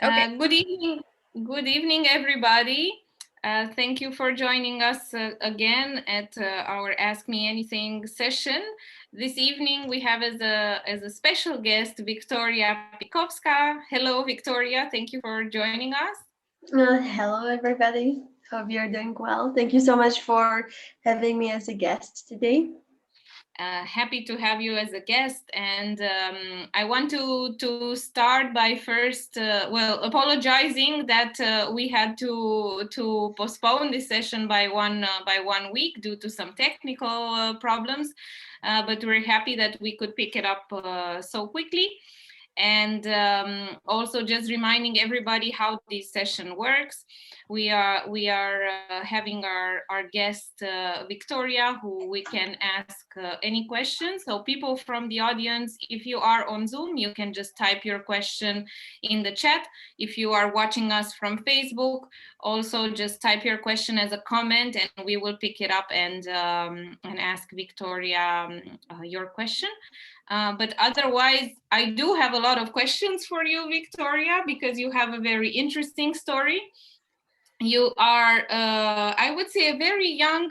Okay. Good evening, everybody. Thank you for joining us again at our Ask Me Anything session. This evening we have as a special guest Viktoria Pikovska. Hello, Viktoria. Thank you for joining us. Hello, everybody. Hope you're doing well. Thank you so much for having me as a guest today. Happy to have you as a guest, and I want to start by first, apologizing that we had to postpone this session by 1 week due to some technical problems, but we're happy that we could pick it up so quickly. And also just reminding everybody how this session works. We are having our guest Viktoria, who we can ask any questions. So people from the audience, if you are on Zoom, you can just type your question in the chat. If you are watching us from Facebook, also just type your question as a comment, and we will pick it up and ask Viktoria your question. But otherwise, I do have a lot of questions for you, Viktoria, because you have a very interesting story. You are, I would say, a very young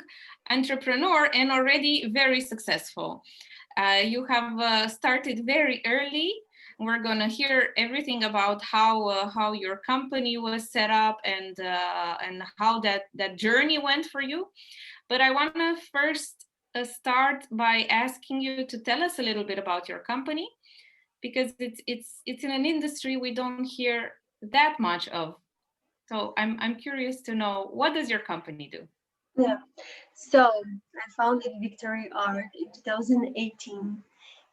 entrepreneur and already very successful. You have started very early. We're going to hear everything about how your company was set up and how that journey went for you. But I want to first start by asking you to tell us a little bit about your company, because it's in an industry we don't hear that much of. So I'm curious to know, what does your company do? Yeah. So I founded VictoryArt in 2018,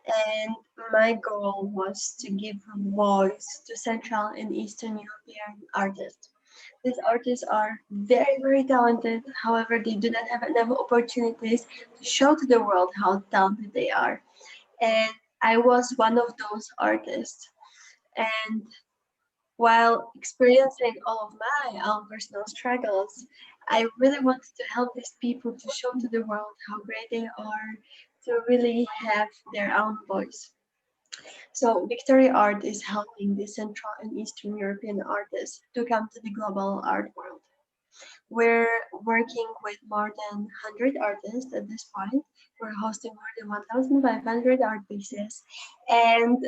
and my goal was to give voice to Central and Eastern European artists. These artists are very, very talented. However, they do not have enough opportunities to show to the world how talented they are. And I was one of those artists. And while experiencing all of my own personal struggles, I really wanted to help these people to show to the world how great they are, to really have their own voice. So, Victoria Art is helping the Central and Eastern European artists to come to the global art world. We're working with more than 100 artists at this point. We're hosting more than 1,500 art pieces. And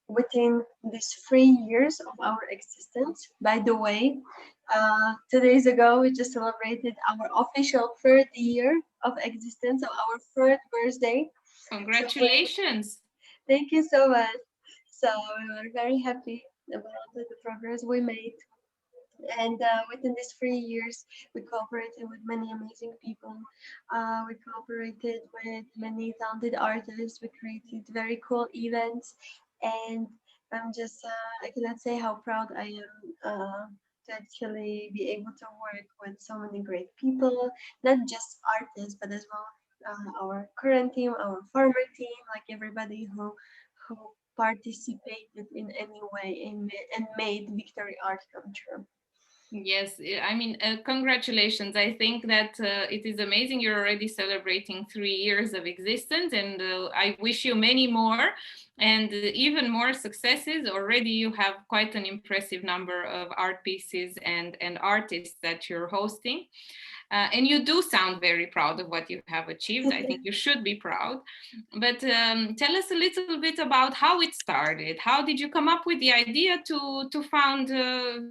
within these 3 years of our existence, by the way, 2 days ago, we just celebrated our official third year of existence, so our third birthday. Congratulations. Thank you so much. So we were very happy about the progress we made. And within these 3 years, we cooperated with many amazing people. We cooperated with many talented artists. We created very cool events. And I cannot say how proud I am to actually be able to work with so many great people, not just artists, but as well our current team, our former team, like everybody who participated in any way and made Victory Art come true. Yes, I mean, congratulations. I think that it is amazing. You're already celebrating 3 years of existence, and I wish you many more and even more successes. Already, you have quite an impressive number of art pieces and artists that you're hosting. And you do sound very proud of what you have achieved. I think you should be proud. But tell us a little bit about how it started. How did you come up with the idea to found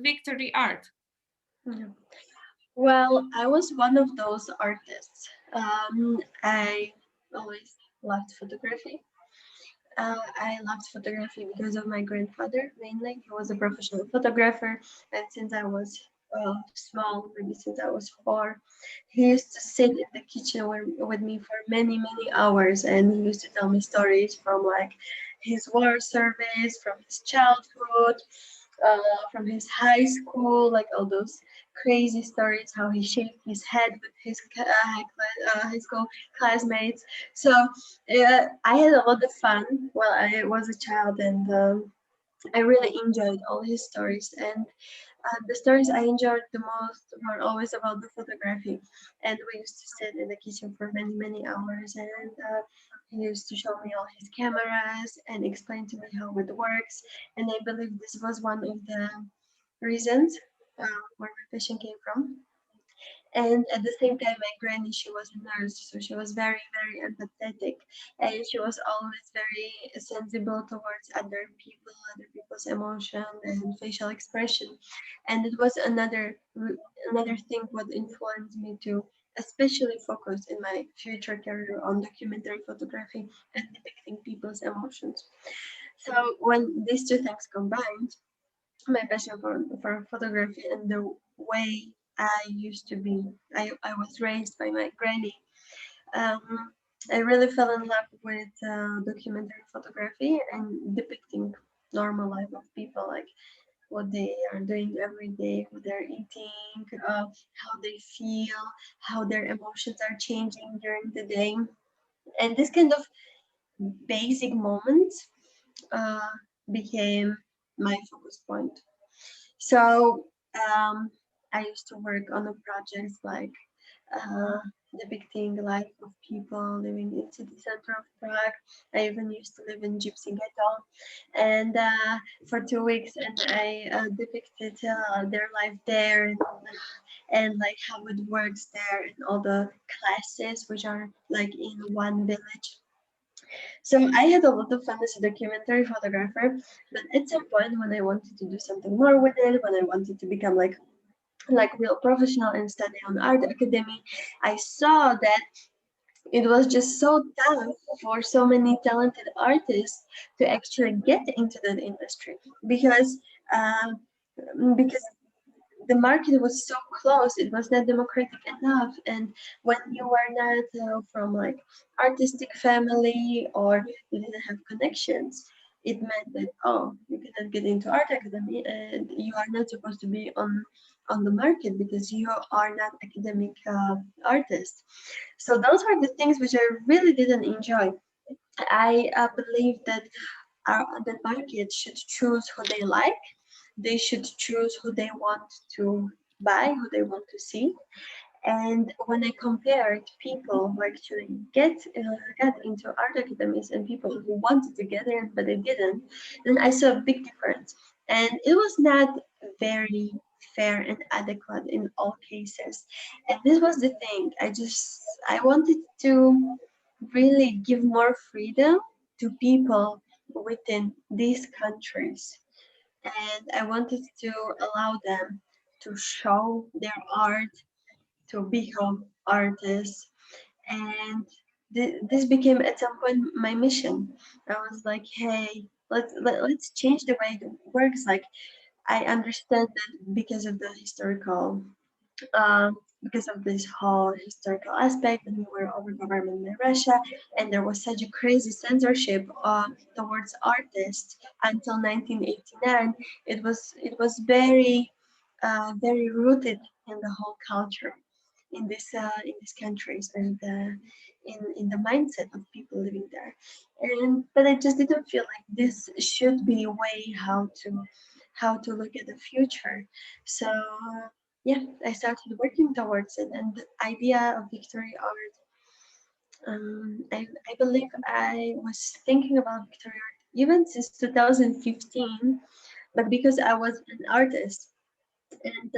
Victory Art? Yeah. Well, I was one of those artists. I always loved photography. I loved photography because of my grandfather mainly. He was a professional photographer, and since I was small, maybe since I was 4, he used to sit in the kitchen with me for many, many hours, and he used to tell me stories from like his war service, from his childhood, from his high school, like all those crazy stories, how he shaved his head with his high school classmates. So I had a lot of fun while I was a child, and I really enjoyed all his stories. And the stories I enjoyed the most were always about the photography. And we used to sit in the kitchen for many, many hours. And He used to show me all his cameras and explain to me how it works. And I believe this was one of the reasons where my passion came from. And at the same time, my granny, she was a nurse, so she was very, very empathetic, and she was always very sensible towards other people, other people's emotion and facial expression. And it was another thing what influenced me to especially focus in my future career on documentary photography and depicting people's emotions. So when these two things combined, my passion for photography and the way I used to be. I was raised by my granny. Um, I really fell in love with documentary photography and depicting normal life of people, like what they are doing every day, what they're eating, how they feel, how their emotions are changing during the day. And this kind of basic moments uh, became my focus point. So I used to work on the projects like uh, depicting the life of people living in city center of Prague. I even used to live in Gypsy Ghetto, and for 2 weeks, and I depicted their life there and like how it works there and all the classes which are like in one village. So I had a lot of fun as a documentary photographer, but at some point when I wanted to do something more with it, when I wanted to become like real professional and study on art academy, I saw that it was just so tough for so many talented artists to actually get into that industry because um, because the market was so close, it was not democratic enough. And when you were not from like artistic family or you didn't have connections, it meant that oh, you cannot get into art academy and you are not supposed to be on the market because you are not academic artist. So those are the things which I really didn't enjoy. I believe that the market should choose who they like. They should choose who they want to buy, who they want to see. And when I compared people who actually got into art academies and people who wanted to get in but they didn't, then I saw a big difference. And it was not very fair and adequate in all cases. And this was the thing. I wanted to really give more freedom to people within these countries, and I wanted to allow them to show their art, to become artists, and this became at some point my mission. I was like, hey, let's change the way it works. Like I understand that because of the historical because of this whole historical aspect and we were over government by Russia and there was such a crazy censorship towards artists until 1989. It was very very rooted in the whole culture in these countries and in the mindset of people living there. And but I just didn't feel like this should be a way how to look at the future. So yeah, I started working towards it, and the idea of VictoryArt. I believe I was thinking about VictoryArt even since 2015, but because I was an artist and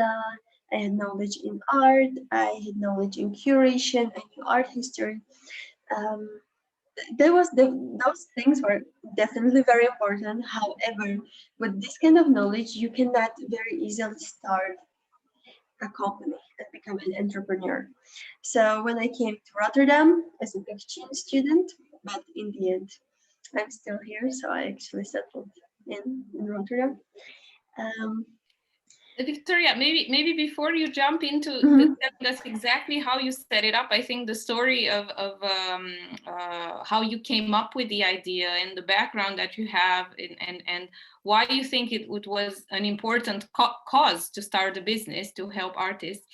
I had knowledge in art, I had knowledge in curation, I knew art history. Um, those things were definitely very important. However, with this kind of knowledge, you cannot very easily start a company and become an entrepreneur. So when I came to Rotterdam as an exchange student, but in the end, I'm still here, so I actually settled in Rotterdam. Um, Victoria, maybe before you jump into mhm. telling us exactly how you set it up, I think the story of how you came up with the idea and the background that you have and why you think it was an important cause to start a business to help artists.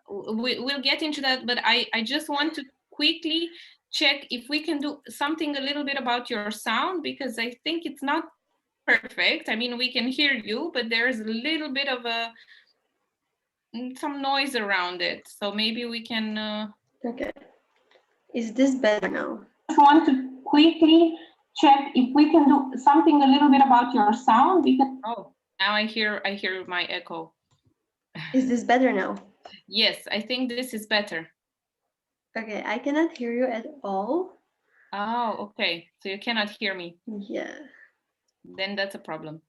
We'll get into that, but I just want to quickly check if we can do something a little bit about your sound because I think it's not perfect. I mean, we can hear you, but there's a little bit of some noise around it. So maybe we can. Okay. Is this better now? want to quickly check if we can do something a little bit about your sound. Because Oh, now I hear my echo. Is this better now? Yes, I think this is better. Okay, I cannot hear you at all. Oh, okay. So you cannot hear me. Yeah. Then that's a problem.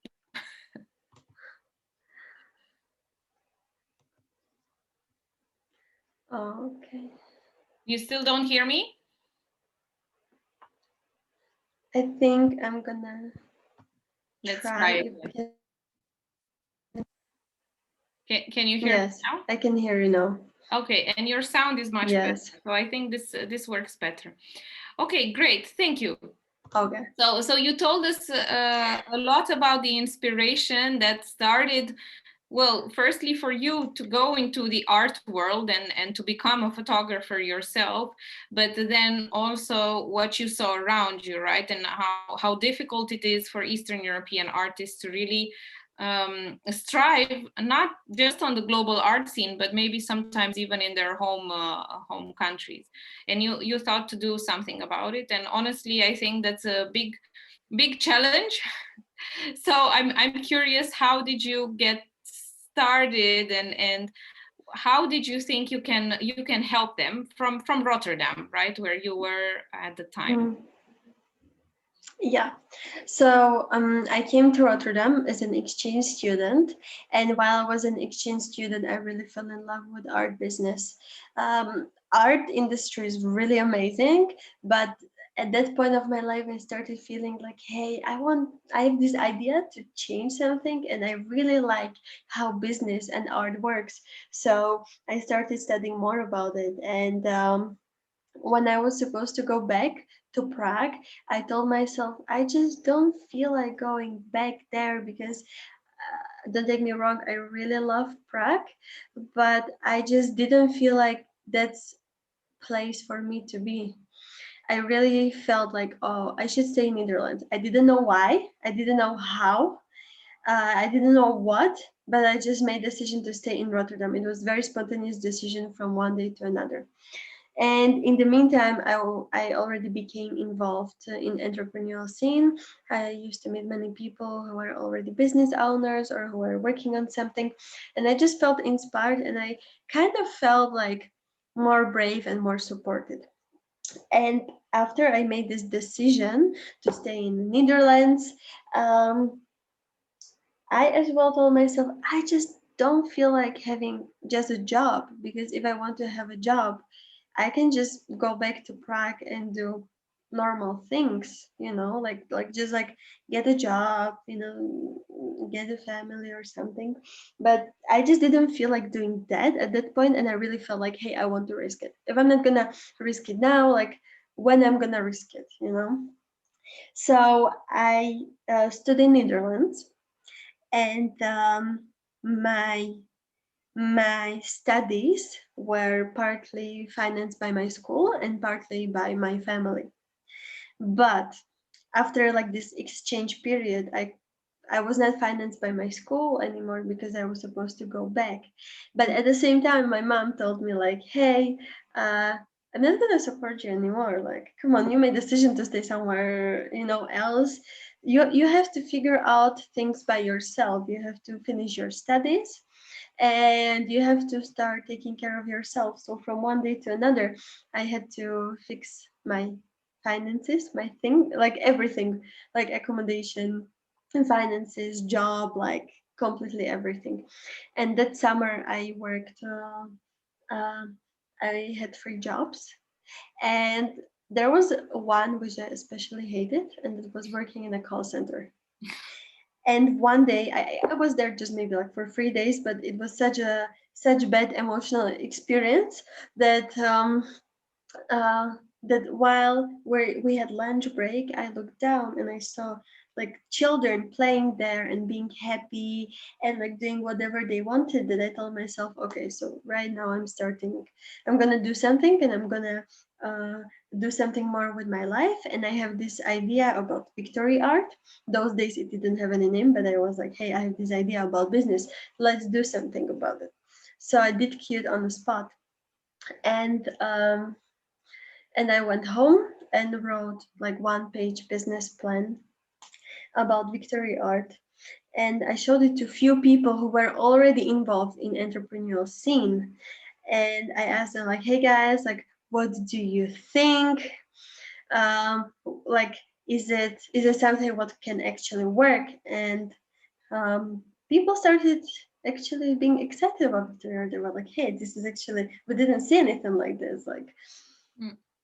Okay. You still don't hear me? I think I'm gonna Let's try try if again. we can. Can you hear me Yes, now? I can hear you now. Okay, and your sound is much better. Yes. So I think this works better. Okay, great. Thank you. Okay. So you told us a lot about the inspiration that started, well, firstly for you to go into the art world and to become a photographer yourself, but then also what you saw around you, right? And how difficult it is for Eastern European artists to really strive, not just on the global art scene, but maybe sometimes even in their home countries. And you thought to do something about it. And honestly, I think that's a big challenge. So I'm curious, how did you get started, and how did you think you can help them from Rotterdam, right, where you were at the time? Yeah, so I came to Rotterdam as an exchange student, and while I was an exchange student, I really fell in love with art business. Art industry is really amazing, but at that point of my life, I started feeling like, hey, I have this idea to change something, and I really like how business and art works. So I started studying more about it, and when I was supposed to go back to Prague, I told myself, I just don't feel like going back there because, don't take me wrong, I really love Prague, but I just didn't feel like that's place for me to be. I really felt like, oh, I should stay in Netherlands. I didn't know why, I didn't know how, I didn't know what, but I just made a decision to stay in Rotterdam. It was very spontaneous decision from one day to another. And in the meantime, I already became involved in entrepreneurial scene. I used to meet many people who are already business owners or who are working on something. And I just felt inspired, and I kind of felt like more brave and more supported. And after I made this decision to stay in the Netherlands, um, I as well told myself, I just don't feel like having just a job, because if I want to have a job, I can just go back to Prague and do normal things, like just like get a job, get a family or something. But I just didn't feel like doing that at that point, and I really felt like, hey, I want to risk it. If I'm not gonna risk it now, like when I'm gonna risk it. So I studied in Netherlands, and my my studies were partly financed by my school and partly by my family. But after like this exchange period, I was not financed by my school anymore because I was supposed to go back. But at the same time, my mom told me like, hey, I'm not gonna support you anymore. Like, come on, you made a decision to stay somewhere, else. You have to figure out things by yourself. You have to finish your studies, and you have to start taking care of yourself. So from one day to another, I had to fix my finances, my thing, like everything, like accommodation and finances, job, like completely everything. And that summer I worked, uh, I had 3 jobs, and there was one which I especially hated, and it was working in a call center. And one day I was there just maybe like for 3 days, but it was such bad emotional experience that uh, that while we had lunch break, I looked down and I saw like children playing there and being happy and like doing whatever they wanted. That I told myself, okay, so right now I'm gonna do something, and I'm gonna uh, do something more with my life. And I have this idea about VictoryArt. Those days it didn't have any name, but I was like, hey, I have this idea about business. Let's do something about it. So I did Qt on the spot, and I went home and wrote like one-page business plan about VictoryArt. And I showed it to few people who were already involved in entrepreneurial scene. And I asked them like, hey guys, like, what do you think? Um, like, is it something what can actually work? And people started actually being excited about it. They were like, hey, this is actually, we didn't see anything like this. Like,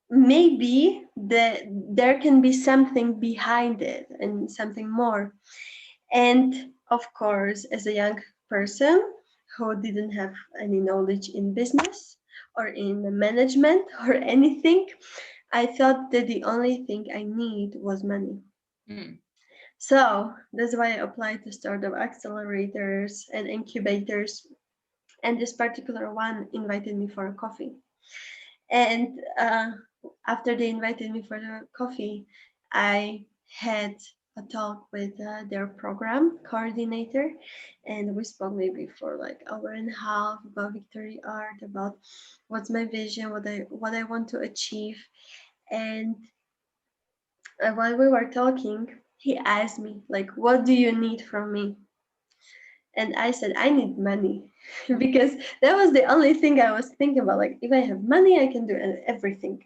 maybe there can be something behind it and something more. And of course, as a young person who didn't have any knowledge in business or in management or anything, I thought that the only thing I need was money. So that's why I applied to startup accelerators and incubators. And this particular one invited me for a coffee. And after they invited me for the coffee, I had a talk with their program coordinator, and we spoke maybe for like hour and a half about VictoryArt, about what's my vision, what I want to achieve. And while we were talking, he asked me like, "What do you need from me?" And I said, I need money because that was the only thing I was thinking about. Like, if I have money, I can do everything.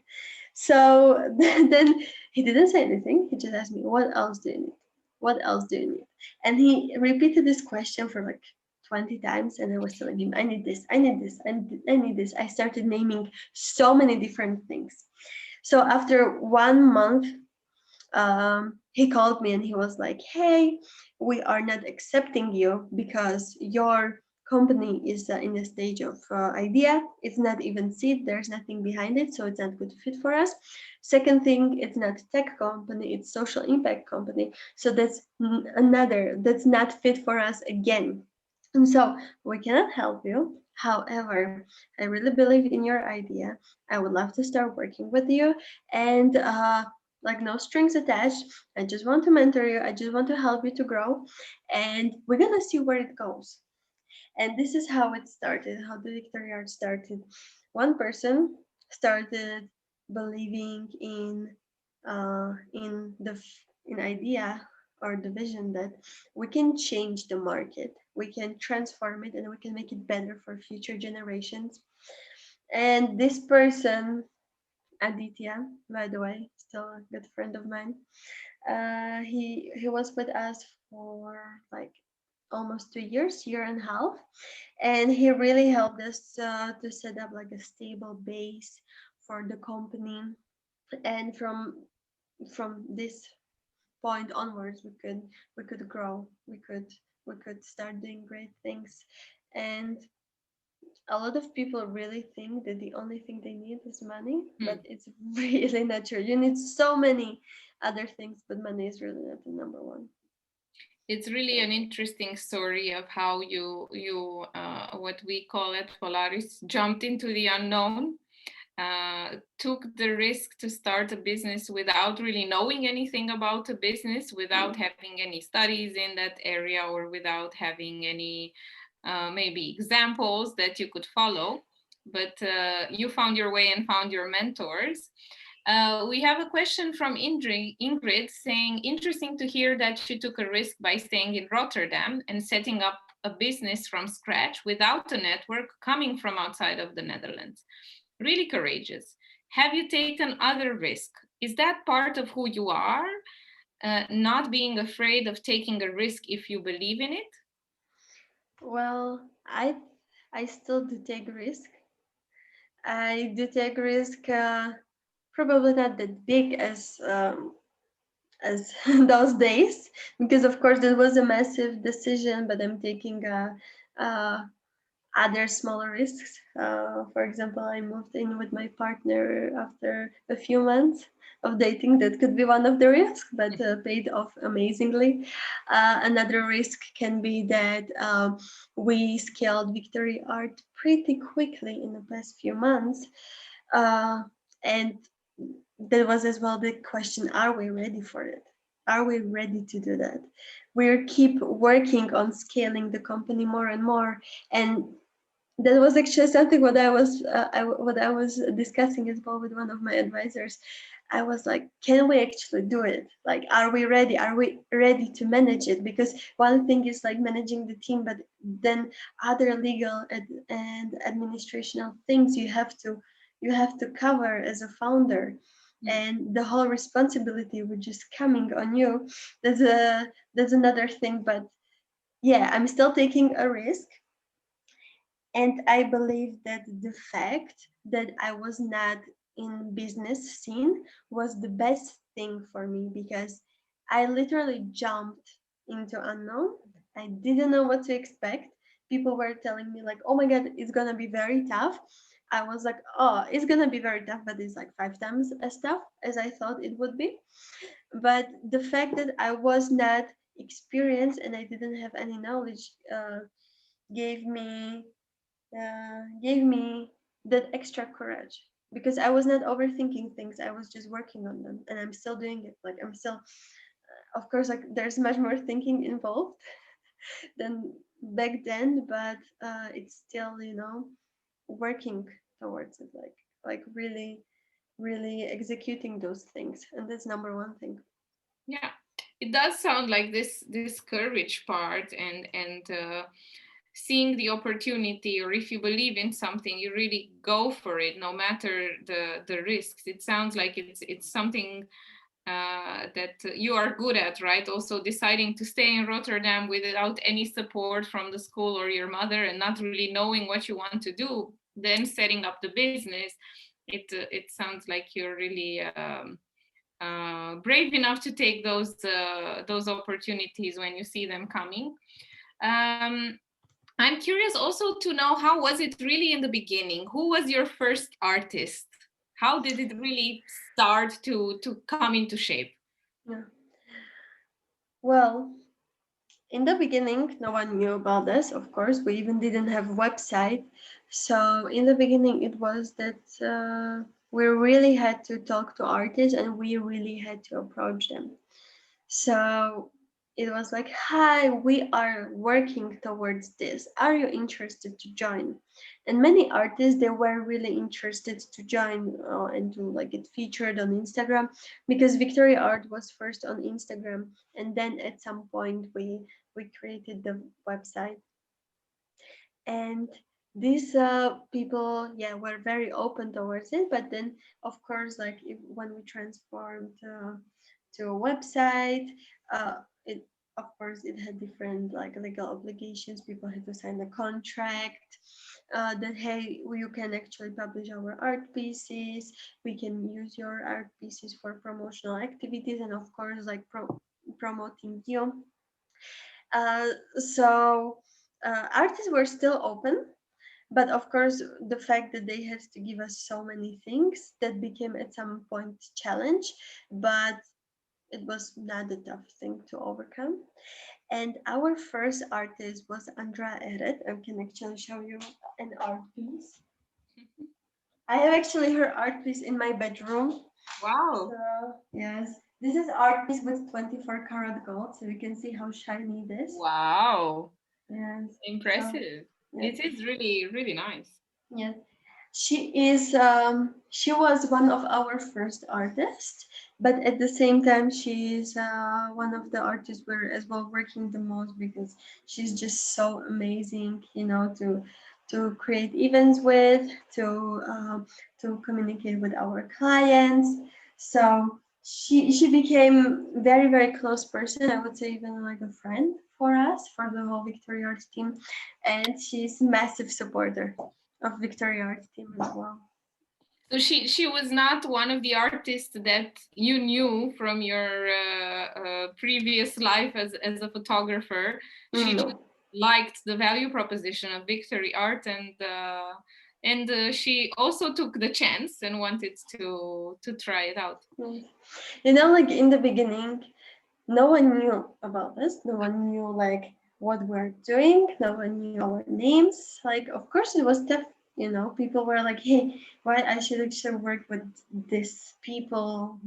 So then he didn't say anything. He just asked me, what else do you need? What else do you need? And he repeated this question for like 20 times. And I was telling him, I need this, I need this, I need this. I started naming so many different things. So after 1 month, he called me and he was like, hey, we are not accepting you because your company is in the stage of idea. It's not even seed. There's nothing behind it. So it's not good fit for us. Second thing, it's not tech company. It's social impact company. So that's that's not fit for us again. And so we cannot help you. However, I really believe in your idea. I would love to start working with you. And like no strings attached. I just want to mentor you. I just want to help you to grow. And we're going to see where it goes. And this is how it started, how the VictoryArt started. One person started believing in the in idea or the vision that we can change the market, we can transform it, and we can make it better for future generations. And this person, Aditya, by the way, still a good friend of mine. He was with us for like almost 2 years, year and a half, and he really helped us to set up like a stable base for the company. And from this point onwards, we could grow, we could start doing great things. And a lot of people really think that the only thing they need is money, but it's really not true. You need so many other things, but money is really not the number one. It's really an interesting story of how you what we call it Polaris jumped into the unknown, took the risk to start a business without really knowing anything about a business, without having any studies in that area, or without having any maybe examples that you could follow. But you found your way and found your mentors. We have a question from Ingrid saying, interesting to hear that you took a risk by staying in Rotterdam and setting up a business from scratch without a network coming from outside of the Netherlands. Really courageous. Have you taken other risk? Is that part of who you are? Not being afraid of taking a risk if you believe in it? Well, I still do take risk. I do take risk, probably not that big as those days, because of course that was a massive decision. But I'm taking other smaller risks. For example, I moved in with my partner after a few months of dating. That could be one of the risks, but paid off amazingly. Another risk can be that we scaled VictoryArt pretty quickly in the past few months. And that was as well the question, are we ready for it? Are we ready to do that? We keep working on scaling the company more and more. And that was actually something what I was discussing as well with one of my advisors. I was like, can we actually do it? Like, are we ready? Are we ready to manage it? Because one thing is like managing the team, but then other legal and administrational things you have to cover as a founder, and the whole responsibility which is coming on you. That's another thing. But yeah, I'm still taking a risk. And I believe that the fact that I was not in business scene was the best thing for me, because I literally jumped into unknown. I didn't know what to expect. People were telling me like, "Oh my God, it's gonna be very tough." I was like, "Oh, it's gonna be very tough, but it's like 5 times as tough as I thought it would be." But the fact that I was not experienced and I didn't have any knowledge gave me gave me that extra courage, because I was not overthinking things. I was just working on them, and I'm still doing it. Like, I'm still, of course, like there's much more thinking involved than back then, but it's still, working towards it, like really, really executing those things, and that's number one thing. Yeah, it does sound like this courage part, and seeing the opportunity, or if you believe in something, you really go for it, no matter the risks. It sounds like it's something that you are good at, right? Also deciding to stay in Rotterdam without any support from the school or your mother, and not really knowing what you want to do, then setting up the business. It sounds like you're really brave enough to take those opportunities when you see them coming. Um, I'm curious also to know, how was it really in the beginning? Who was your first artist? How did it really start to come into shape? Yeah. Well, in the beginning, no one knew about this, of course. We even didn't have a website. So in the beginning, it was that we really had to talk to artists, and we really had to approach them. So it was like, "Hi, we are working towards this. Are you interested to join?" And many artists, they were really interested to join and to like get featured on Instagram, because VictoryArt was first on Instagram, and then at some point we created the website. And these people, yeah, were very open towards it. But then, of course, like when we transformed to a website, it, of course, it had different like legal obligations. People had to sign a contract that, hey, you can actually publish our art pieces, we can use your art pieces for promotional activities, and of course, like promoting you. So artists were still open, but of course, the fact that they had to give us so many things, that became at some point challenge, but it was not a tough thing to overcome. And our first artist was Andra Eret. I can actually show you an art piece. I have actually her art piece in my bedroom. Wow. So yes, this is art piece with 24 karat gold, so you can see how shiny it is. Wow. Yes. Impressive. So, yes. It is really, really nice. Yes. She was one of our first artists, but at the same time, she's one of the artists we're as well working the most, because she's just so amazing, to create events with, to communicate with our clients. So she became very, very close person. I would say even like a friend for us, for the whole VictoryArt team, and she's massive supporter of VictoryArt team as well. So she was not one of the artists that you knew from your previous life as a photographer. She just No. liked the value proposition of VictoryArt, and she also took the chance and wanted to try it out. Yes. Like in the beginning, no one knew about this. No one knew like what we're doing. No one knew our names. Like, of course, it was tough. People were like, "Hey, why I should actually work with these people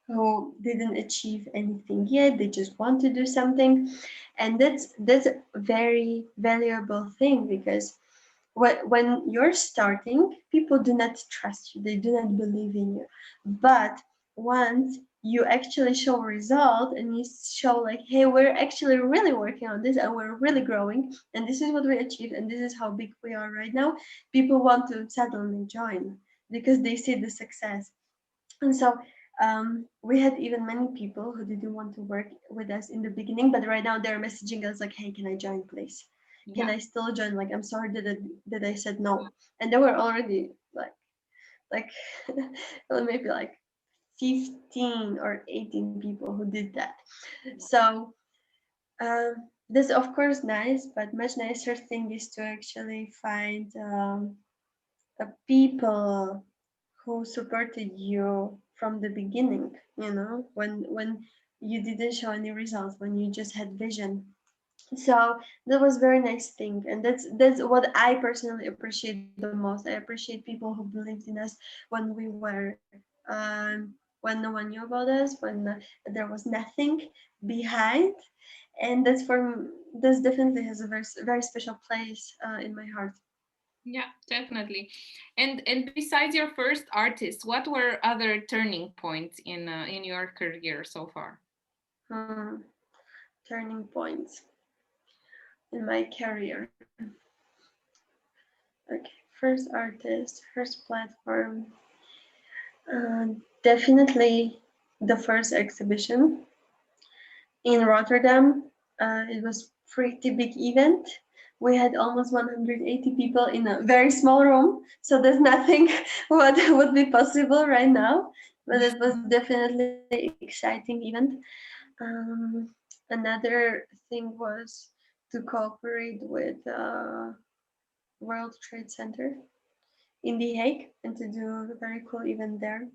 who didn't achieve anything yet. They just want to do something," and that's a very valuable thing, because when you're starting, people do not trust you. They do not believe in you. But once you actually show a result and you show like, hey, we're actually really working on this and we're really growing and this is what we achieved and this is how big we are right now, people want to suddenly join because they see the success. And so we had even many people who didn't want to work with us in the beginning, but right now they're messaging us like, hey, can I join, please? Can I still join? Like, I'm sorry that I said no. And they were already like maybe like 15 or 18 people who did that. So this of course nice, but much nicer thing is to actually find people who supported you from the beginning, you know, when you didn't show any results, when you just had vision. So that was very nice thing, and that's what I personally appreciate the most. I appreciate people who believed in us when we were when no one knew about us, when there was nothing behind, and that's definitely has a very special place in my heart. Yeah, definitely. And besides your first artist, what were other turning points in your career so far? Turning points in my career. Okay, first artist, first platform. Definitely the first exhibition in Rotterdam. It was pretty big event. We had almost 180 people in a very small room, so there's nothing what would be possible right now. But it was definitely exciting event. Another thing was to cooperate with World Trade Center in The Hague and to do a very cool event there,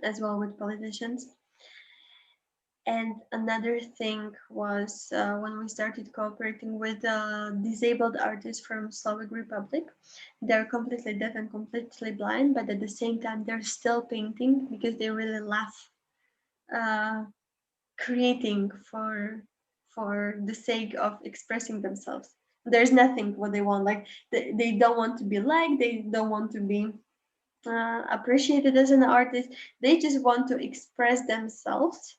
as well with politicians. And another thing was when we started cooperating with disabled artists from Slovak Republic. They're completely deaf and completely blind, but at the same time they're still painting because they really love uh, creating for the sake of expressing themselves. There's nothing what they want. Like they don't want to be liked. They don't want to be appreciated as an artist. They just want to express themselves,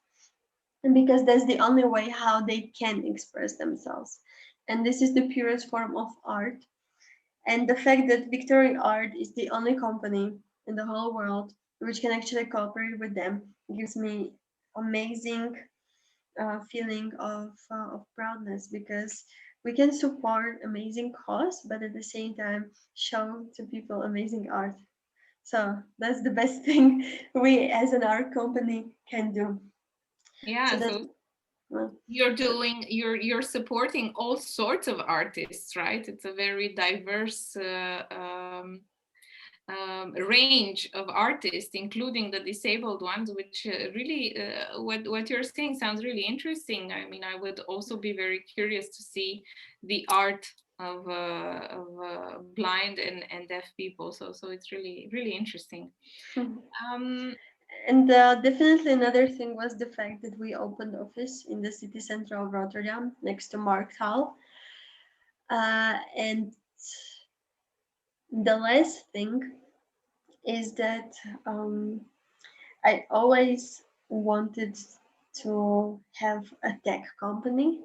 and because that's the only way how they can express themselves. And this is the purest form of art. And the fact that VictoryArt is the only company in the whole world which can actually cooperate with them gives me amazing feeling of proudness, because we can support amazing cause, but at the same time show to people amazing art. So that's the best thing we as an art company can do. So Yeah, that's so well, you're supporting all sorts of artists, right? It's a very diverse range of artists, including the disabled ones, which really what you're saying sounds really interesting. I mean, I would also be very curious to see the art of blind and deaf people. So it's really interesting. Um, and definitely another thing was the fact that we opened office in the city center of Rotterdam next to Markthal. And the last thing is that I always wanted to have a tech company.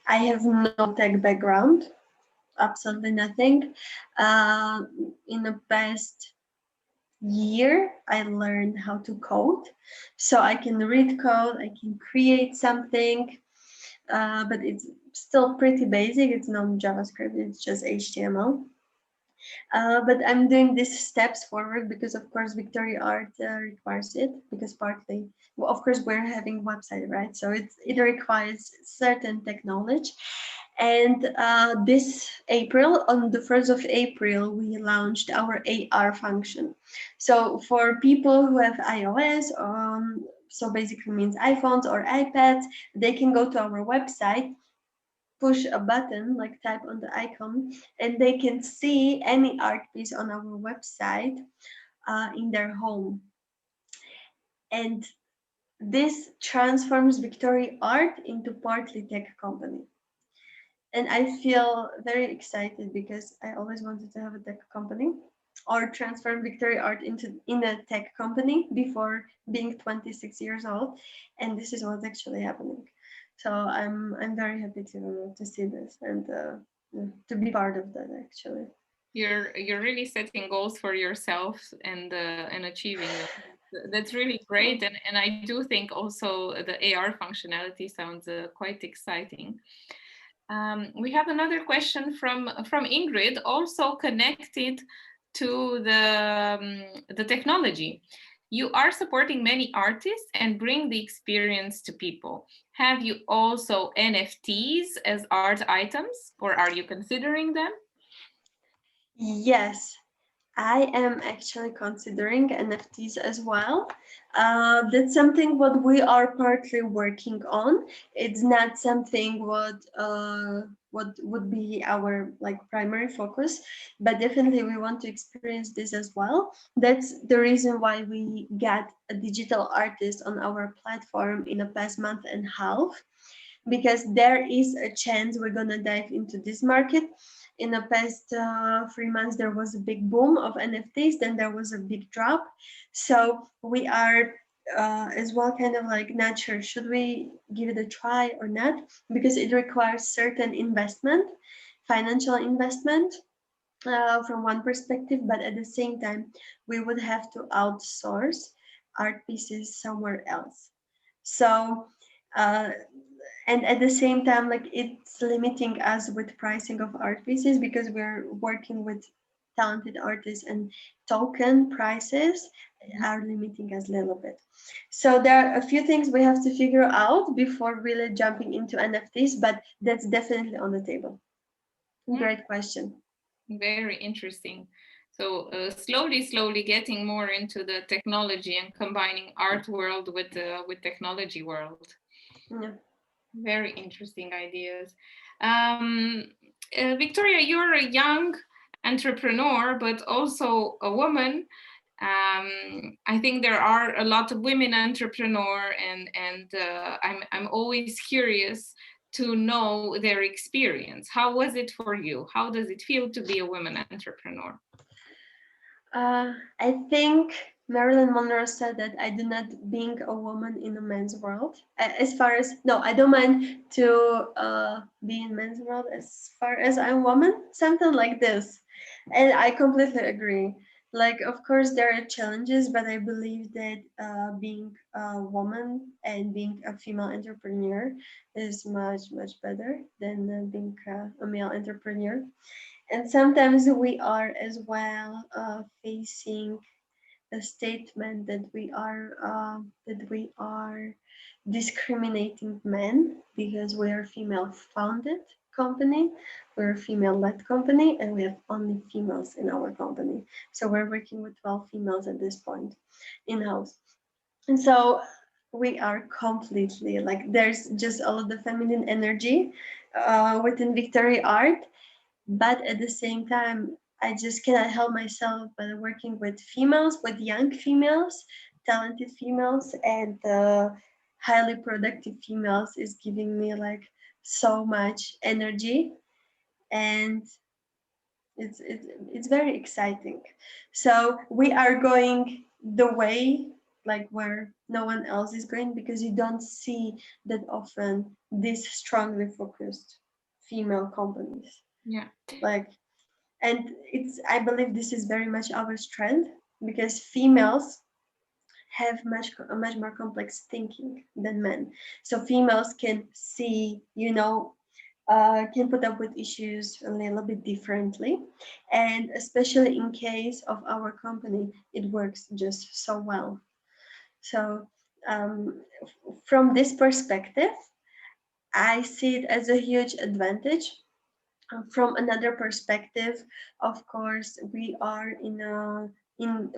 I have no tech background, absolutely nothing. In the past year, I learned how to code. So I can read code, I can create something, but it's still pretty basic. It's not JavaScript, it's just HTML. But I'm doing these steps forward because, of course, VictoryArt requires it. Because partly, well, of course, we're having website, right? So it requires certain tech knowledge. And this April, on the 1st of April, we launched our AR function. So for people who have iOS, so basically means iPhones or iPads, they can go to our website, push a button, like type on the icon, and they can see any art piece on our website in their home. And this transforms VictoryArt into partly tech company. And I feel very excited because I always wanted to have a tech company. or transform VictoryArt in a tech company before being 26 years old, and this is what's actually happening. So I'm very happy to see this and to be part of that actually. You're really setting goals for yourself and achieving them. That's really great, and I do think also the AR functionality sounds quite exciting. We have another question from Ingrid, also connected to the technology. You are supporting many artists and bring the experience to people. Have you also NFTs as art items, or are you considering them? Yes, I am actually considering NFTs as well. That's something what we are partly working on. It's not something what would be our like primary focus, but definitely we want to experience this as well. That's the reason why we got a digital artist on our platform in the past month and a half, because there is a chance we're gonna dive into this market. In the past 3 months, there was a big boom of NFTs, then there was a big drop. So we are as well kind of like not sure, should we give it a try or not? Because it requires certain investment, financial investment from one perspective, but at the same time, we would have to outsource art pieces somewhere else. So uh, and at the same time, like it's limiting us with pricing of art pieces because we're working with talented artists, and token prices are limiting us a little bit. So there are a few things we have to figure out before really jumping into NFTs, but that's definitely on the table. Great question. Very interesting. So slowly getting more into the technology and combining art world with technology world. Yeah. Very interesting ideas. Um, Viktoria, you're a young entrepreneur, but also a woman. I think there are a lot of women entrepreneur, and I'm always curious to know their experience. How was it for you? How does it feel to be a woman entrepreneur? I think Marilyn Monroe said that I do not being a woman in a man's world. As far as no, I don't mind to be in men's world as far as I'm woman, something like this. And I completely agree. Like, of course, there are challenges, but I believe that being a woman and being a female entrepreneur is much better than being a male entrepreneur. And sometimes we are as well facing a statement that we are discriminating men because we are female founded company, we're a female led company, and we have only females in our company. So we're working with 12 females at this point in house. And so we are completely like there's just all of the feminine energy within VictoryArt, but at the same time, I just cannot help myself by working with females, with young females, talented females, and highly productive females is giving me like so much energy, and it's very exciting. So we are going the way like where no one else is going, because you don't see that often this strongly focused female companies. Yeah. Like, and it's I believe this is very much our strength, because females have much more complex thinking than men. So females can see, can put up with issues a little bit differently, and especially in case of our company, it works just so well. So from this perspective, I see it as a huge advantage. From another perspective, of course, we are in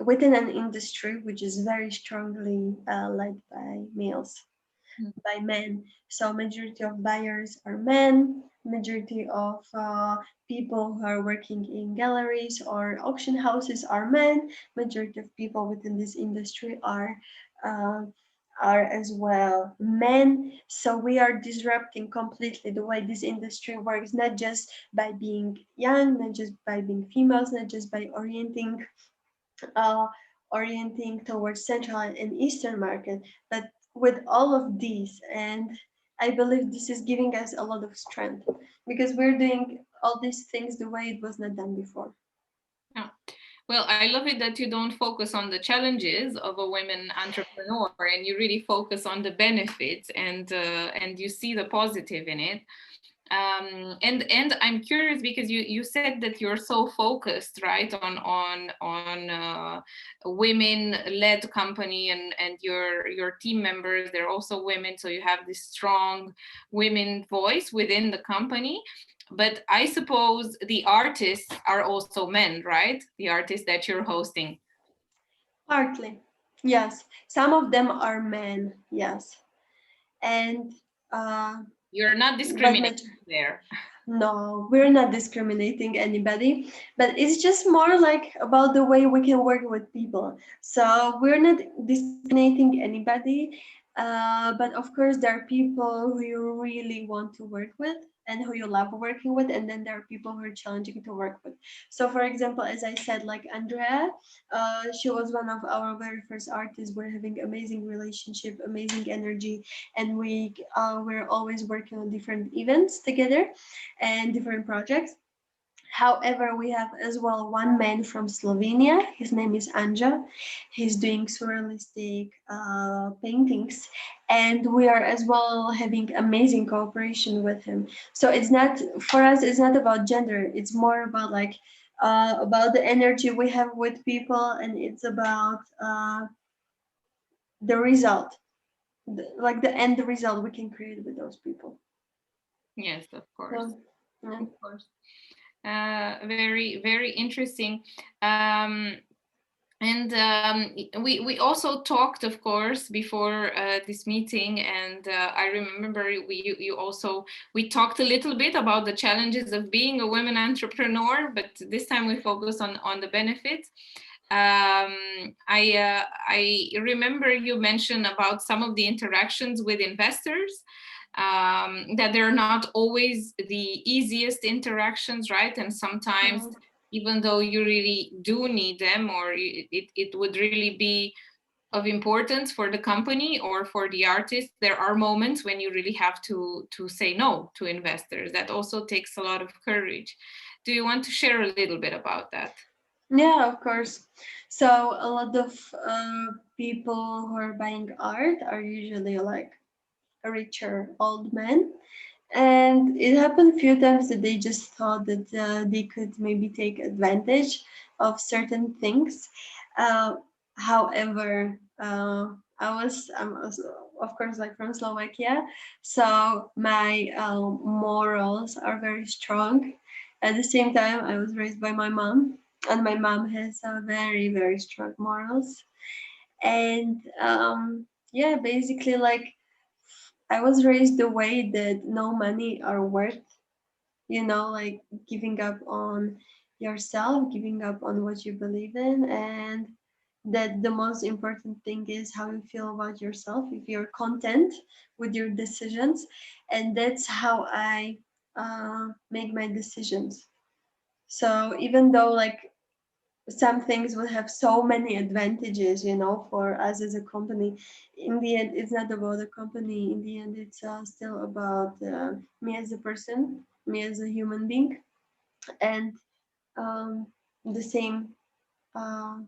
within an industry which is very strongly led by males, by men. So majority of buyers are men. Majority of people who are working in galleries or auction houses are men. Majority of people within this industry are uh, are as well men. So we are disrupting completely the way this industry works, not just by being young, not just by being females, not just by uh, orienting towards Central and Eastern market, but with all of these. And I believe this is giving us a lot of strength because we're doing all these things the way it was not done before. Yeah. Well, I love it that you don't focus on the challenges of a women entrepreneur, and you really focus on the benefits, and you see the positive in it. And I'm curious because you said that you're so focused, right, on a women-led company, and your team members, they're also women, so you have this strong women voice within the company. But I suppose the artists are also men, right? The artists that you're hosting. Partly, yes. Some of them are men, yes. And You're not but discriminating there. no, we're not discriminating anybody, but it's just more like about the way we can work with people. So we're not discriminating anybody, but of course there are people who you really want to work with and who you love working with, and then there are people who are challenging to work with. So for example, as I said, like Andrea, she was one of our very first artists. We're having amazing relationship, amazing energy, and we're always working on different events together and different projects. However, we have as well one man from Slovenia. His name is Anja. He's doing surrealistic paintings, and we are as well having amazing cooperation with him. So it's not for us. It's not about gender. It's more about the energy we have with people, and it's about the result, like the end result we can create with those people. Yes, of course. So, yeah. Of course. Very, very interesting. Um, and we also talked, of course, before this meeting, and I remember we talked a little bit about the challenges of being a women entrepreneur, but this time we focus on the benefits. I remember you mentioned about some of the interactions with investors, that they're not always the easiest interactions, right? And sometimes, even though you really do need them, or it would really be of importance for the company or for the artist, there are moments when you really have to say no to investors. That also takes a lot of courage. Do you want to share a little bit about that? Yeah, of course. So a lot of people who are buying art are usually like richer old men, and it happened a few times that they just thought that they could maybe take advantage of certain things. Uh, However, I'm also, of course, like from Slovakia, so my morals are very strong. At the same time, I was raised by my mom, and my mom has very, very strong morals. And yeah, basically, like I was raised the way that no money are worth, like giving up on yourself, giving up on what you believe in, and that the most important thing is how you feel about yourself, if you're content with your decisions. And that's how I make my decisions. So even though like some things will have so many advantages, for us as a company. In the end, it's not about the company. In the end, it's still about me as a person, me as a human being, and um, the same. Uh,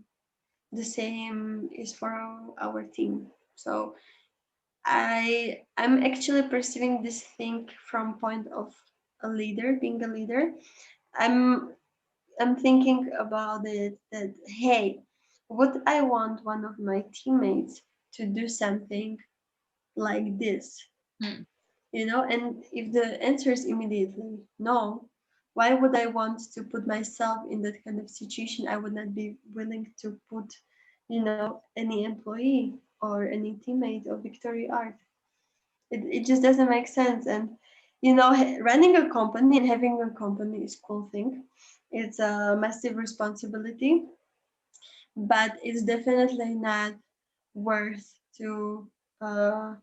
the same is for our team. So I'm actually perceiving this thing from point of a leader, being a leader. I'm I'm thinking about it that, hey, would I want one of my teammates to do something like this? Hmm. And if the answer is immediately no, why would I want to put myself in that kind of situation? I would not be willing to put, any employee or any teammate of VictoryArt. It just doesn't make sense. And running a company and having a company is cool thing. It's a massive responsibility, but it's definitely not worth to uh,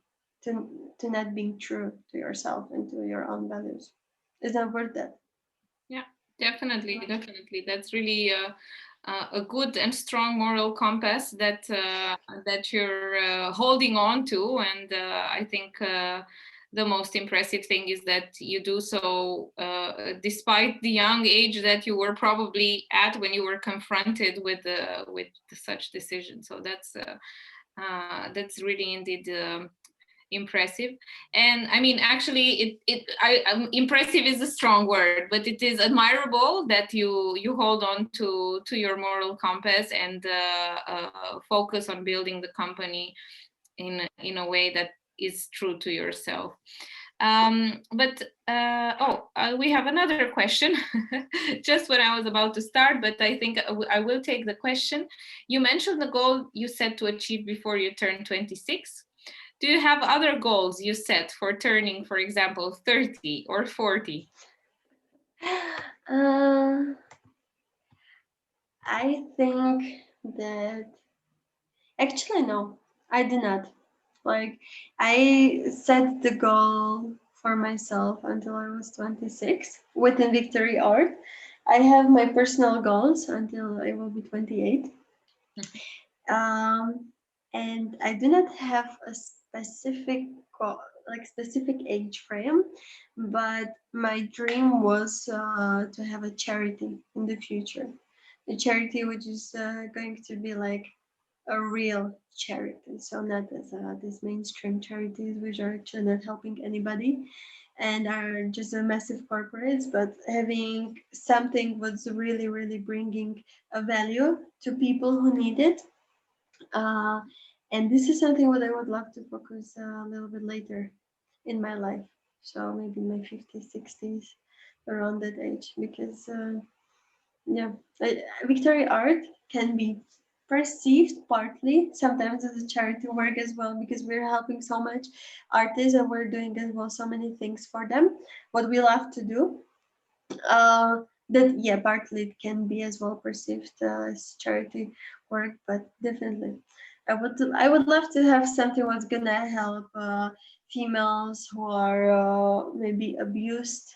to not being true to yourself and to your own values. Is that worth that? Yeah, definitely, definitely. That's really a good and strong moral compass that that you're holding on to, and I think the most impressive thing is that you do so despite the young age that you were probably at when you were confronted with such decisions. So that's really indeed. Impressive. And I mean, actually, impressive is a strong word, but it is admirable that you hold on to your moral compass and focus on building the company in a way that is true to yourself. We have another question just when I was about to start, but I think I will take the question. You mentioned the goal you set to achieve before you turn 26. Do you have other goals you set for turning, for example, 30 or 40? I think that actually no, I did not. Like I set the goal for myself until I was 26 within VictoryArt. I have my personal goals until I will be 28. And I do not have a specific specific age frame, but my dream was to have a charity in the future, a charity which is going to be like a real charity, so not as these mainstream charities which are actually not helping anybody and are just a massive corporates, but having something what's really really bringing a value to people who need it. uh, and this is something what I would love to focus a little bit later in my life. So maybe in my 50s, 60s, around that age, because yeah, VictoryArt can be perceived partly sometimes as a charity work as well, because we're helping so much artists and we're doing as well so many things for them, what we love to do. uh, that yeah, partly it can be as well perceived as charity work, but definitely I would love to have something what's gonna help females who are maybe abused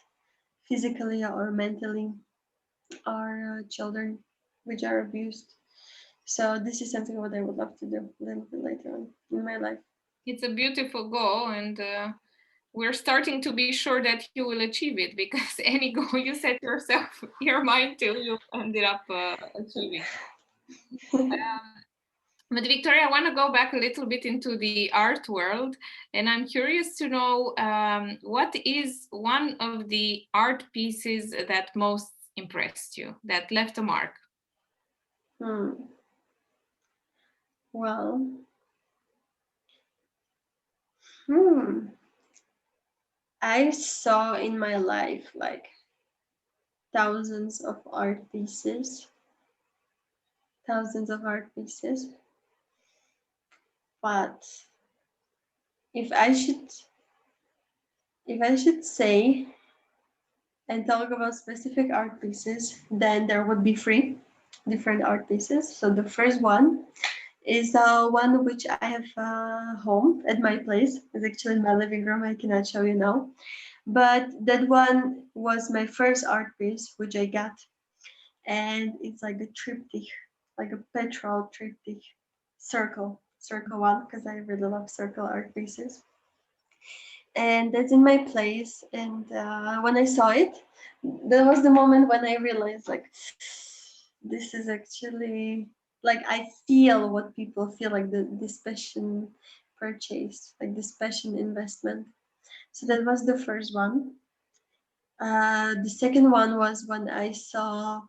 physically or mentally, or children which are abused. So this is something what I would love to do a little bit later on in my life. It's a beautiful goal, and we're starting to be sure that you will achieve it, because any goal you set yourself your mind to, you ended up achieving. But Victoria, I want to go back a little bit into the art world, and I'm curious to know what is one of the art pieces that most impressed you, that left a mark? Well, hmm. I saw in my life like thousands of art pieces, thousands of art pieces. But if I should, if I should say and talk about specific art pieces, then there would be three different art pieces. So the first one is one which I have home at my place. It's actually in my living room. I cannot show you now. But that one was my first art piece, which I got. And it's like a triptych, like a petrol triptych, circle one, because I really love circle art pieces. And that's in my place. And when I saw it, that was the moment when I realized, like, this is actually like I feel what people feel, like this passion purchase, like this passion investment. So that was the first one. The second one was when I saw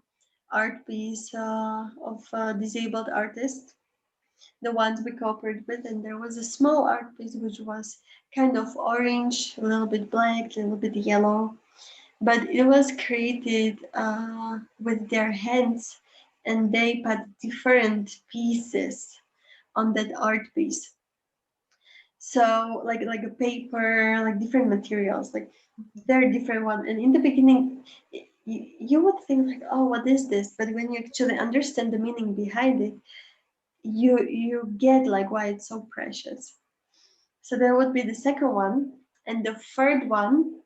art piece of a disabled artist, the ones we cooperate with, and there was a small art piece which was kind of orange, a little bit black, a little bit yellow, but it was created with their hands, and they put different pieces on that art piece. So like a paper, like different materials, like very different one. And in the beginning, you would think like, oh, what is this? But when you actually understand the meaning behind it, you get like why it's so precious. So there would be the second one, and the third one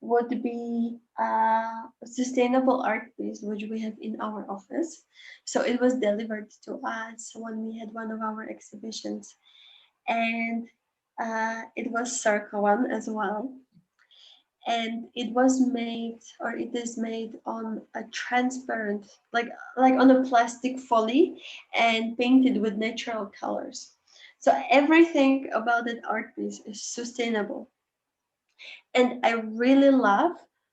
would be a sustainable art piece, which we have in our office. So it was delivered to us when we had one of our exhibitions, and it was circle one as well. And it was made, or it is made on a transparent, like on a plastic folly, and painted with natural colors. So everything about that art piece is sustainable. And I really love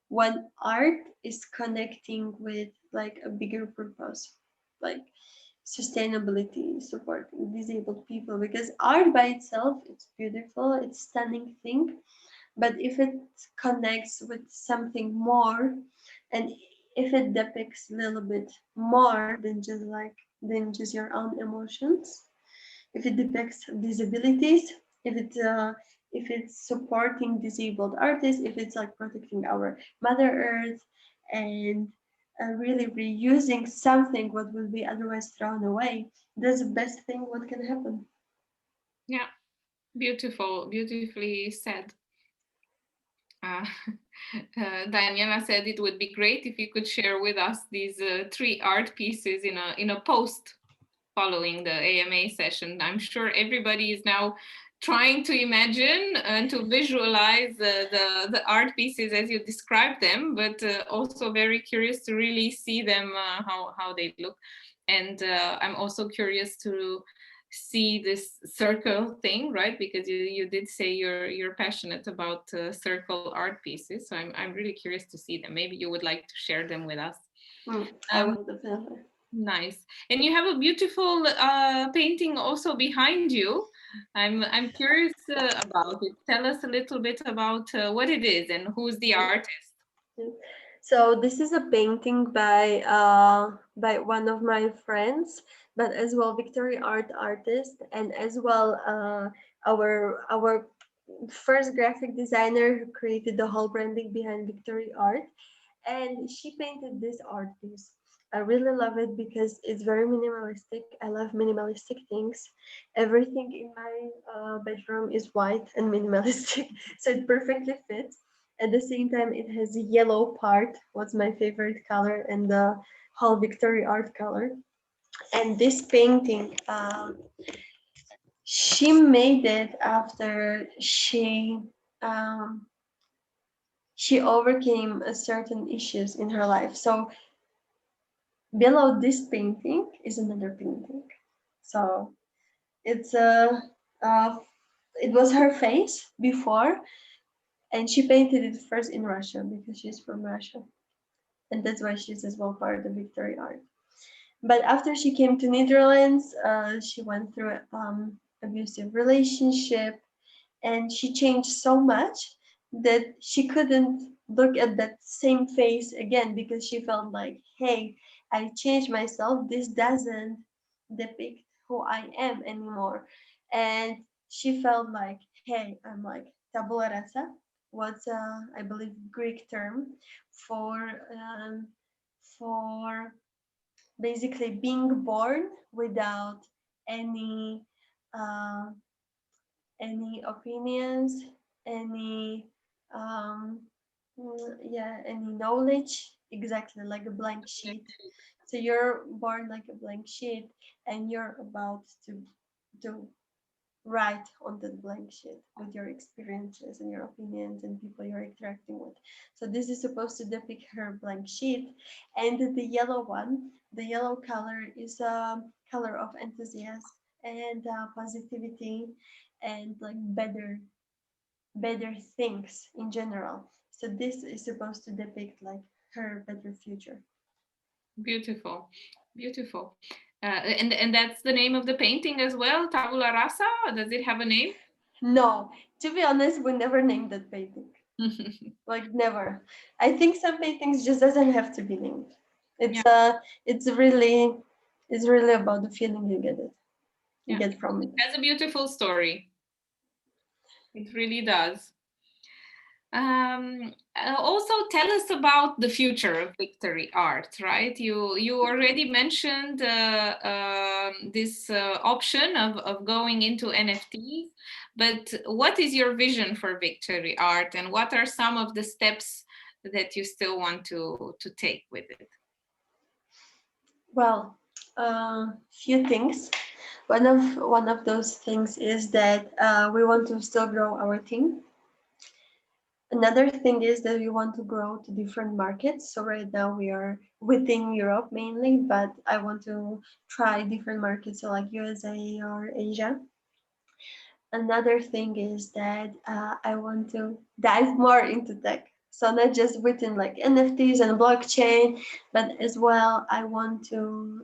when art is connecting with like a bigger purpose, like sustainability, supporting disabled people, because art by itself, it's beautiful, it's stunning thing, but if it connects with something more, and if it depicts a little bit more than just your own emotions, if it depicts disabilities, if it's supporting disabled artists, if it's like protecting our Mother Earth, and really reusing something what will be otherwise thrown away, that's the best thing what can happen. Yeah, beautiful, beautifully said. Uh, Daniela said it would be great if you could share with us these three art pieces in a post following the AMA session. I'm sure everybody is now trying to imagine and to visualize the art pieces as you described them, but also very curious to really see them, how they look. And I'm also curious to see this circle thing, right? Because you did say you're passionate about circle art pieces. So I'm really curious to see them. Maybe you would like to share them with us. I will definitely. Nice. And you have a beautiful painting also behind you. I'm curious about it. Tell us a little bit about what it is and who's the artist. So this is a painting by one of my friends, but as well VictoryArt artist, and as well our first graphic designer who created the whole branding behind VictoryArt, and she painted this art piece. I really love it because it's very minimalistic. I love minimalistic things. Everything in my bedroom is white and minimalistic, so it perfectly fits. At the same time, it has a yellow part, what's my favorite color, and the whole VictoryArt color. And this painting, she made it after um, she overcame a certain issues in her life. So below this painting is another painting. So it's it was her face before, and she painted it first in Russia because she's from Russia, and that's why she's as well part of VictoryArt. But after she came to Netherlands, she went through abusive relationship, and she changed so much that she couldn't look at that same face again, because she felt like, hey, I changed myself, this doesn't depict who I am anymore. And she felt like, hey, I'm like tabula rasa, what's I believe Greek term um, for basically being born without any uh, any opinions, any any knowledge, exactly like a blank sheet. So you're born like a blank sheet, and you're about to write on that blank sheet with your experiences and your opinions and people you're interacting with. So this is supposed to depict her blank sheet. And the yellow one, the yellow color, is a color of enthusiasm and positivity, and like better things in general. So this is supposed to depict like her better future. Beautiful, beautiful. And that's the name of the painting as well, Tabula Rasa? Does it have a name? No, to be honest, we never named that painting. Like never. I think some paintings just doesn't have to be named. It's Yeah. it's really about the feeling you get Yeah. get from it. It has a beautiful story. It really does. Also, tell us about the future of VictoryArt, right? You already mentioned this option of going into NFTs, But what is your vision for VictoryArt, and what are some of the steps that you still want to take with it? Well, few things. One of those things is that we want to still grow our team. Another thing is that we want to grow to different markets. So right now we are within Europe mainly, but I want to try different markets, so like USA or Asia. Another thing is that I want to dive more into tech. So not just within like NFTs and blockchain, but as well I want to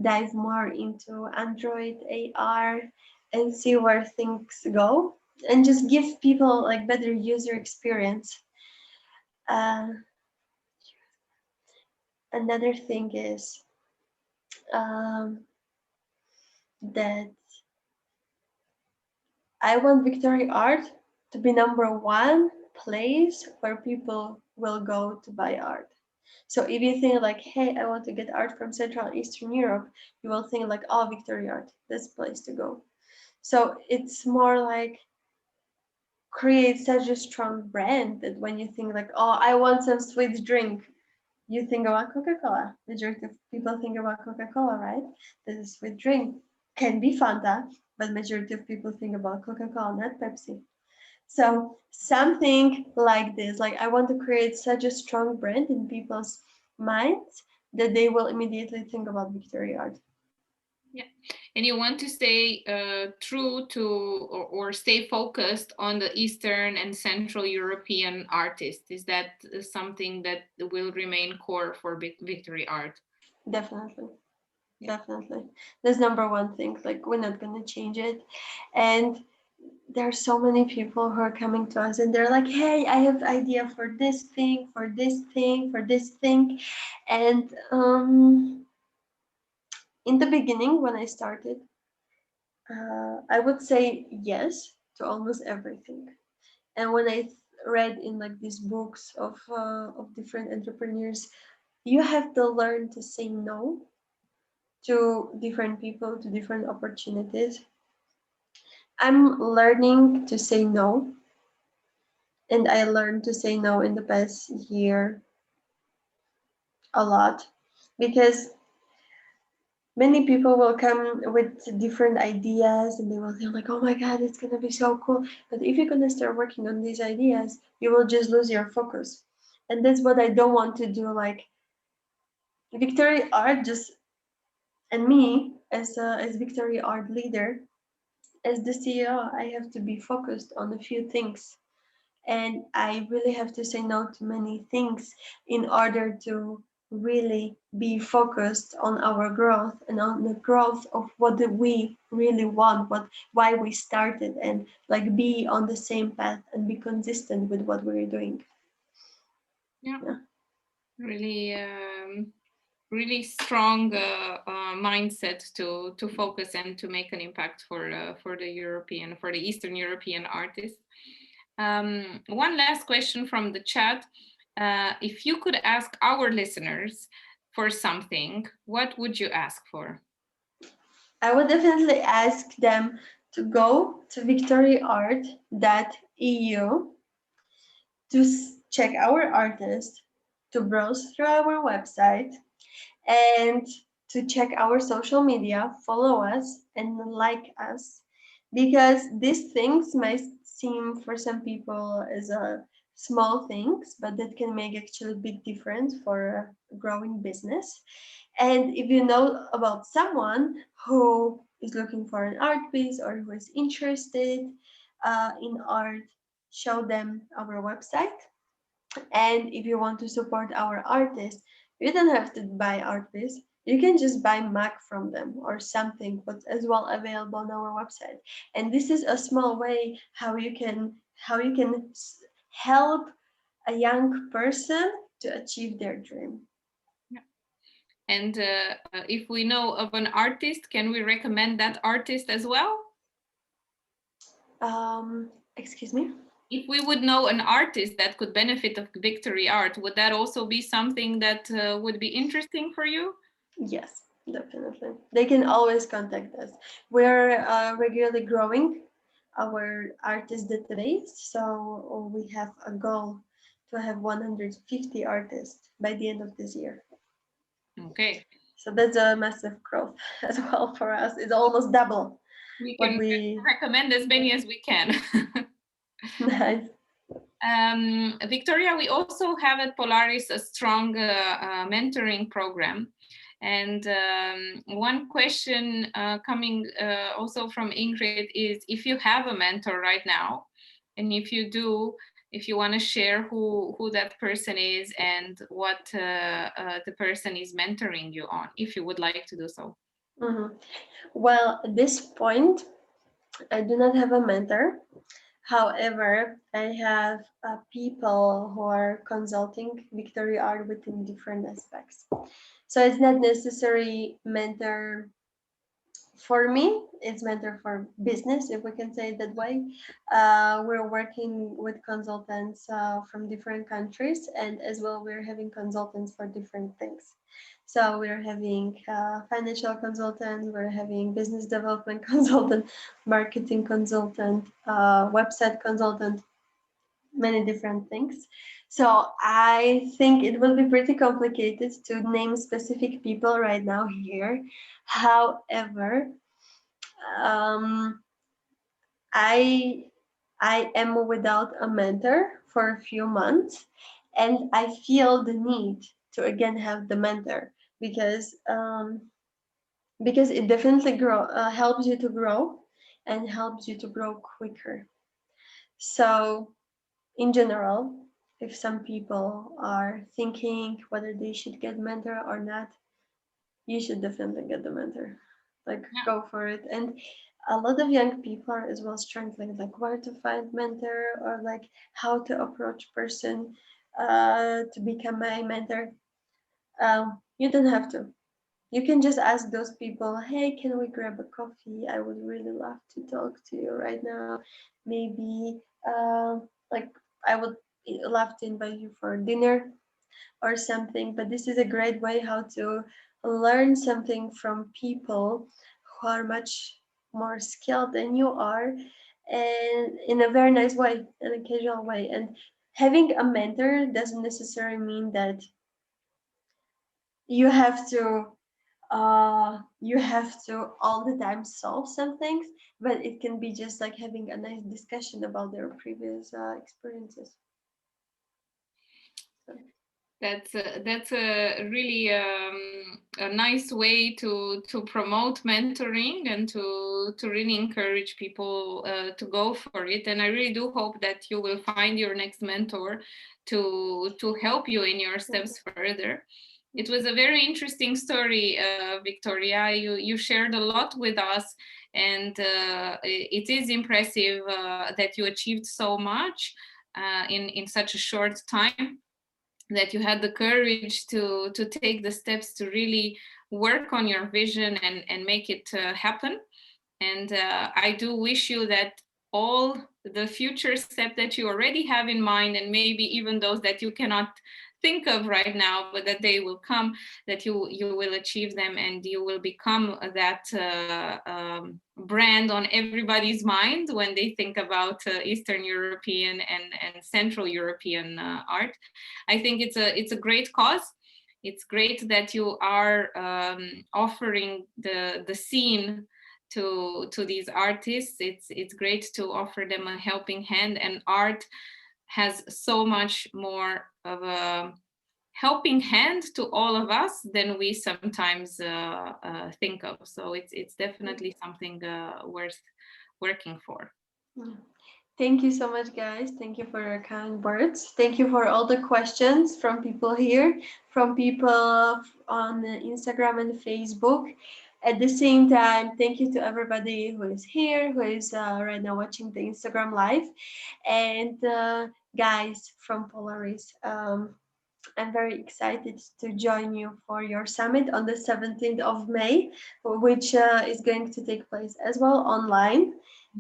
dive more into Android AR and see where things go and just give people like better user experience. Uh, Another thing is um, that I want VictoryArt to be #1 place where people will go to buy art. So if you think like, hey, I want to get art from Central and Eastern Europe, you will think like, oh, VictoryArt, this place to go. So it's more like create such a strong brand that when you think like, oh, I want some sweet drink, you think about Coca-Cola. Majority of people think about Coca-Cola, right? This is sweet drink. Can be Fanta, but majority of people think about Coca-Cola, not Pepsi. So something like this, like I want to create such a strong brand in people's minds that they will immediately think about VictoryArt. Yeah, and you want to stay true to or stay focused on the Eastern and Central European artists. Is that something that will remain core for VictoryArt? Definitely. Definitely. That's #1 thing. Like we're not gonna change it. And there are so many people who are coming to us and they're like, hey, I have idea for this thing, for this thing, for this thing. And in the beginning when I started, I would say yes to almost everything. And when I read in like these books of different entrepreneurs, you have to learn to say no to different people, to different opportunities. I'm learning to say no, and I learned to say no in the past year a lot because many people will come with different ideas and they will think like, oh my god, it's gonna be so cool. But if you're gonna start working on these ideas, you will just lose your focus. And that's what I don't want to do. Like VictoryArt just and me as VictoryArt leader, as the CEO, I have to be focused on a few things. And I really have to say no to many things in order to really be focused on our growth and on the growth of what we really want, why we started, and like be on the same path and be consistent with what we're doing. Yeah. Really really strong mindset to focus and to make an impact for the Eastern European artists. One last question from the chat. If you could ask our listeners for something, what would you ask for? I would definitely ask them to go to victoryart.eu to check our artists, to browse through our website, and to check our social media, follow us, and like us. Because these things might seem for some people as a small things, but that can make actually a big difference for a growing business. And if you know about someone who is looking for an art piece or who is interested in art, show them our website. And if you want to support our artists, you don't have to buy art piece. You can just buy Mac from them or something, but as well available on our website. And this is a small way how you can help a young person to achieve their dream. And if we know of an artist, can we recommend that artist as well? Excuse me? If we would know an artist that could benefit of VictoryArt, would that also be something that would be interesting for you? Yes, definitely. They can always contact us. We're regularly growing our artist database. So we have a goal to have 150 artists by the end of this year. Okay. So that's a massive growth as well for us. It's almost double We what can we recommend as many as we can. nice. Viktoria, we also have at Polaris a strong mentoring program. And one question coming also from Ingrid is if you have a mentor right now, and if you do, if you want to share who that person is and what the person is mentoring you on, if you would like to do so. Mm-hmm. Well, at this point, I do not have a mentor. However, I have people who are consulting VictoryArt within different aspects. So it's not necessary mentor for me, it's mentor for business, if we can say it that way. We're working with consultants from different countries, and as well, we're having consultants for different things. So we're having financial consultant, we're having business development consultant, marketing consultant, website consultant, many different things. So I think it will be pretty complicated to name specific people right now here. However, um, I I am without a mentor for a few months, and I feel the need to again have the mentor because it definitely helps you to grow and helps you to grow quicker. So in general, if some people are thinking whether they should get mentor or not, you should definitely get the mentor. Like go for it. And a lot of young people are as well struggling like where to find mentor or like how to approach person to become my mentor. You don't have to. You can just ask those people, hey, can we grab a coffee? I would really love to talk to you right now. Maybe like I would love to invite you for dinner or something. But this is a great way how to learn something from people who are much more skilled than you are, and in a very nice way, in a casual way. And having a mentor doesn't necessarily mean that you have to all the time solve some things, but it can be just like having a nice discussion about their previous experiences. So. That's a really a nice way to promote mentoring and to really encourage people to go for it. And I really do hope that you will find your next mentor to help you in your steps further. It was a very interesting story, Viktoria. You shared a lot with us, and it is impressive that you achieved so much in such a short time, that you had the courage to take the steps to really work on your vision and make it happen. And I do wish you that all the future steps that you already have in mind, and maybe even those that you cannot think of right now, but that they will come, that you will achieve them, and you will become that brand on everybody's mind when they think about Eastern European and Central European art. I think it's a great cause. It's great that you are offering the scene to these artists. It's great to offer them a helping hand, and art has so much more of a helping hand to all of us than we sometimes think of. So it's definitely something worth working for. Thank you so much, guys. Thank you for your kind words. Thank you for all the questions from people here, from people on Instagram and Facebook. At the same time, thank you to everybody who is here, who is right now watching the Instagram live. And guys from Polaris, I'm very excited to join you for your summit on the 17th of May, which is going to take place as well online.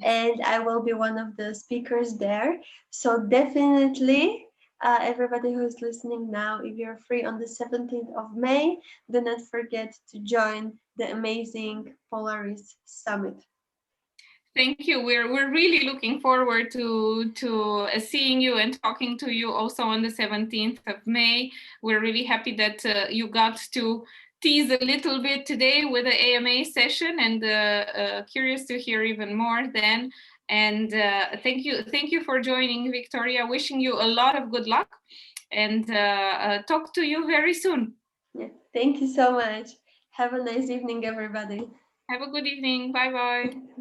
And I will be one of the speakers there. So definitely, everybody who is listening now, if you're free on the 17th of May, do not forget to join the amazing Polaris Summit. Thank you. We're really looking forward to seeing you and talking to you also on the 17th of May. We're really happy that you got to tease a little bit today with the AMA session, and curious to hear even more then. And thank you for joining, Viktoria. Wishing you a lot of good luck, and talk to you very soon. Yeah, thank you so much. Have a nice evening, everybody. Have a good evening. Bye bye.